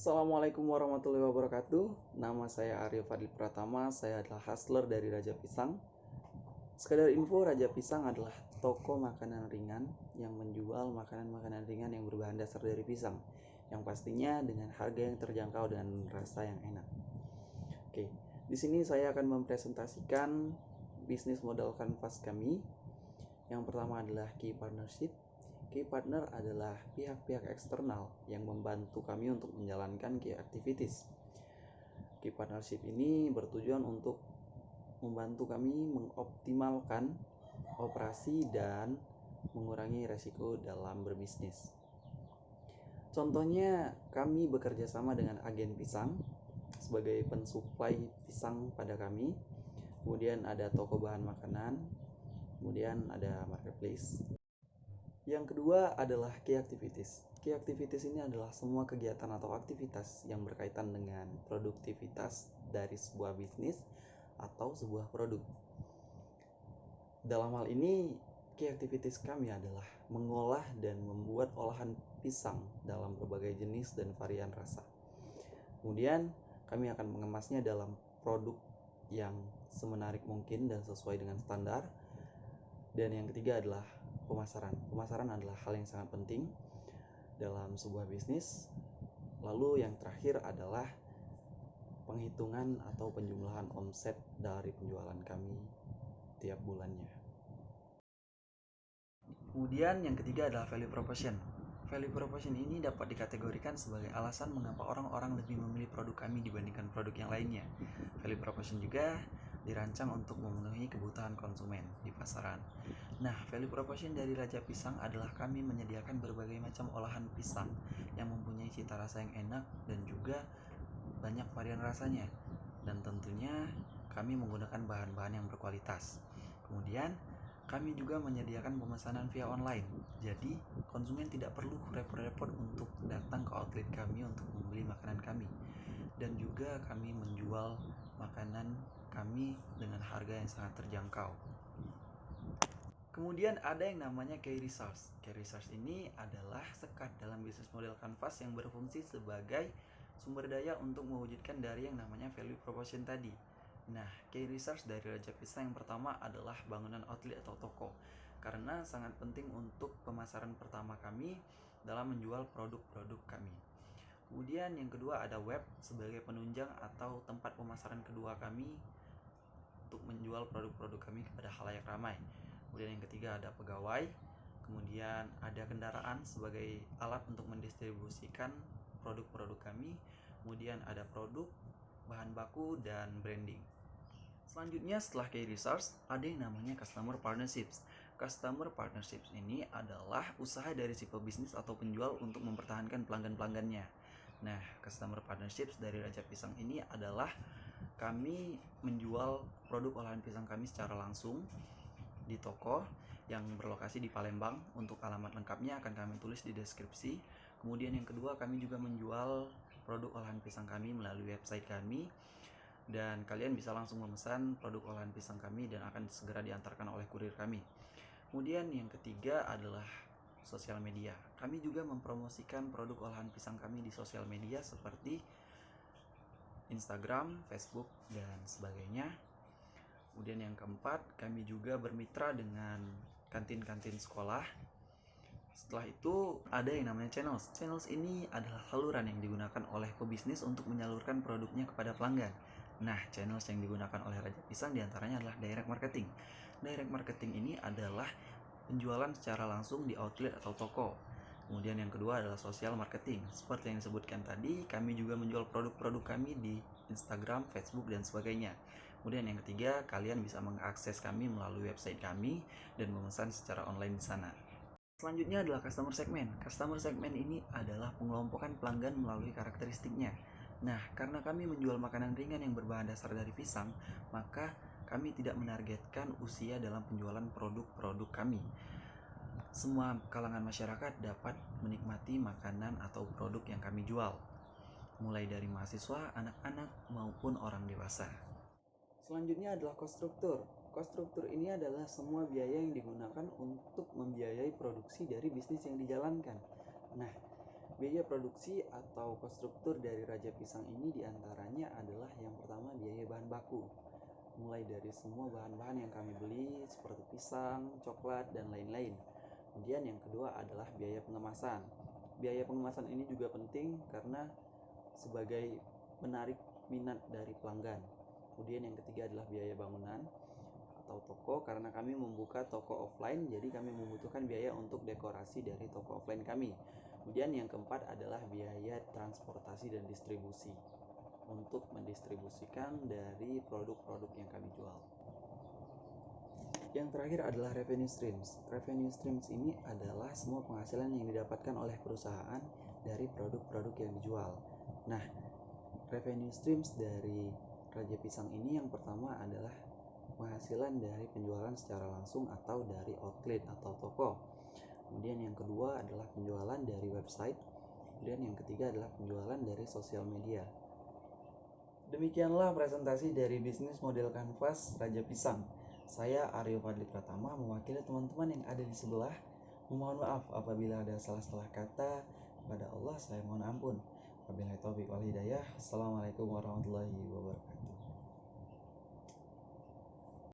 Assalamualaikum warahmatullahi wabarakatuh. Nama saya Aryo Fadli Pratama. Saya adalah hustler dari Raja Pisang. Sekedar info, Raja Pisang adalah toko makanan ringan yang menjual makanan-makanan ringan yang berbahan dasar dari pisang, yang pastinya dengan harga yang terjangkau dan rasa yang enak. Oke, di sini saya akan mempresentasikan bisnis modal kanvas kami. Yang pertama adalah key partnership. Key partner adalah pihak-pihak eksternal yang membantu kami untuk menjalankan key activities. Key partnership ini bertujuan untuk membantu kami mengoptimalkan operasi dan mengurangi resiko dalam berbisnis. Contohnya, kami bekerja sama dengan agen pisang sebagai pensuplai pisang pada kami. Kemudian ada toko bahan makanan, kemudian ada marketplace. Yang kedua adalah key activities. Key activities ini adalah semua kegiatan atau aktivitas yang berkaitan dengan produktivitas dari sebuah bisnis atau sebuah produk. Dalam hal ini, key activities kami adalah mengolah dan membuat olahan pisang dalam berbagai jenis dan varian rasa. Kemudian, kami akan mengemasnya dalam produk yang semenarik mungkin dan sesuai dengan standar. Dan yang ketiga adalah pemasaran. Pemasaran adalah hal yang sangat penting dalam sebuah bisnis. Lalu yang terakhir adalah penghitungan atau penjumlahan omset dari penjualan kami tiap bulannya. Kemudian yang ketiga adalah value proposition. Value proposition ini dapat dikategorikan sebagai alasan mengapa orang-orang lebih memilih produk kami dibandingkan produk yang lainnya. Value proposition juga dirancang untuk memenuhi kebutuhan konsumen di pasaran. Nah, value proposition dari Raja Pisang adalah kami menyediakan berbagai macam olahan pisang yang mempunyai cita rasa yang enak dan juga banyak varian rasanya. Dan tentunya kami menggunakan bahan-bahan yang berkualitas. Kemudian kami juga menyediakan pemesanan via online. Jadi, konsumen tidak perlu repot-repot untuk datang ke outlet kami untuk membeli makanan kami. Dan juga kami menjual makanan kami dengan harga yang sangat terjangkau. Kemudian ada yang namanya key resource. Key resource ini adalah sekat dalam bisnis model kanvas yang berfungsi sebagai sumber daya untuk mewujudkan dari yang namanya value proposition tadi. Nah, key resource dari Raja Pisang yang pertama adalah bangunan outlet atau toko, karena sangat penting untuk pemasaran pertama kami dalam menjual produk-produk kami. Kemudian yang kedua ada web sebagai penunjang atau tempat pemasaran kedua kami untuk menjual produk-produk kami kepada khalayak ramai. Kemudian yang ketiga ada pegawai, kemudian ada kendaraan sebagai alat untuk mendistribusikan produk-produk kami, kemudian ada produk, bahan baku, dan branding. Selanjutnya setelah key resource ada yang namanya customer partnerships. Customer partnerships ini adalah usaha dari si pebisnis atau penjual untuk mempertahankan pelanggan-pelanggannya. Nah, customer partnerships dari Raja Pisang ini adalah kami menjual produk olahan pisang kami secara langsung di toko yang berlokasi di Palembang. Untuk alamat lengkapnya akan kami tulis di deskripsi. Kemudian yang kedua, kami juga menjual produk olahan pisang kami melalui website kami, dan kalian bisa langsung memesan produk olahan pisang kami dan akan segera diantarkan oleh kurir kami. Kemudian yang ketiga adalah sosial media. Kami juga mempromosikan produk olahan pisang kami di sosial media seperti Instagram, Facebook, dan sebagainya. Kemudian yang keempat, kami juga bermitra dengan kantin-kantin sekolah. Setelah itu ada yang namanya channels. Channels ini adalah saluran yang digunakan oleh pebisnis untuk menyalurkan produknya kepada pelanggan. Nah, channels yang digunakan oleh Raja Pisang diantaranya adalah direct marketing. Direct marketing ini adalah penjualan secara langsung di outlet atau toko. Kemudian yang kedua adalah social marketing. Seperti yang disebutkan tadi, kami juga menjual produk-produk kami di Instagram, Facebook, dan sebagainya. Kemudian yang ketiga, kalian bisa mengakses kami melalui website kami dan memesan secara online di sana. Selanjutnya adalah customer segment. Customer segment ini adalah pengelompokan pelanggan melalui karakteristiknya. Nah, karena kami menjual makanan ringan yang berbahan dasar dari pisang, maka kami tidak menargetkan usia dalam penjualan produk-produk kami. Semua kalangan masyarakat dapat menikmati makanan atau produk yang kami jual, mulai dari mahasiswa, anak-anak, maupun orang dewasa. Selanjutnya adalah cost structure. Cost structure ini adalah semua biaya yang digunakan untuk membiayai produksi dari bisnis yang dijalankan. Nah, Biaya produksi atau cost struktur dari Raja Pisang ini diantaranya adalah yang pertama biaya bahan baku, mulai dari semua bahan-bahan yang kami beli seperti pisang, coklat, dan lain-lain. Kemudian yang kedua adalah biaya pengemasan. Biaya pengemasan ini juga penting karena sebagai menarik minat dari pelanggan. Kemudian yang ketiga adalah biaya bangunan atau toko, karena kami membuka toko offline, jadi kami membutuhkan biaya untuk dekorasi dari toko offline kami. Kemudian yang keempat adalah biaya transportasi dan distribusi untuk mendistribusikan dari produk-produk yang kami jual. Yang terakhir adalah revenue streams. Revenue streams ini adalah semua penghasilan yang didapatkan oleh perusahaan dari produk-produk yang dijual. Nah, revenue streams dari Raja Pisang ini yang pertama adalah penghasilan dari penjualan secara langsung atau dari outlet atau toko. Kemudian yang kedua adalah penjualan dari website. Kemudian yang ketiga adalah penjualan dari sosial media. Demikianlah presentasi dari bisnis model kanvas Raja Pisang. Saya Aryo Fadli Pratama mewakili teman-teman yang ada di sebelah. Mohon maaf apabila ada salah-salah kata. Kepada Allah saya mohon ampun. Wabillahi taufiq wal hidayah. Assalamualaikum warahmatullahi wabarakatuh.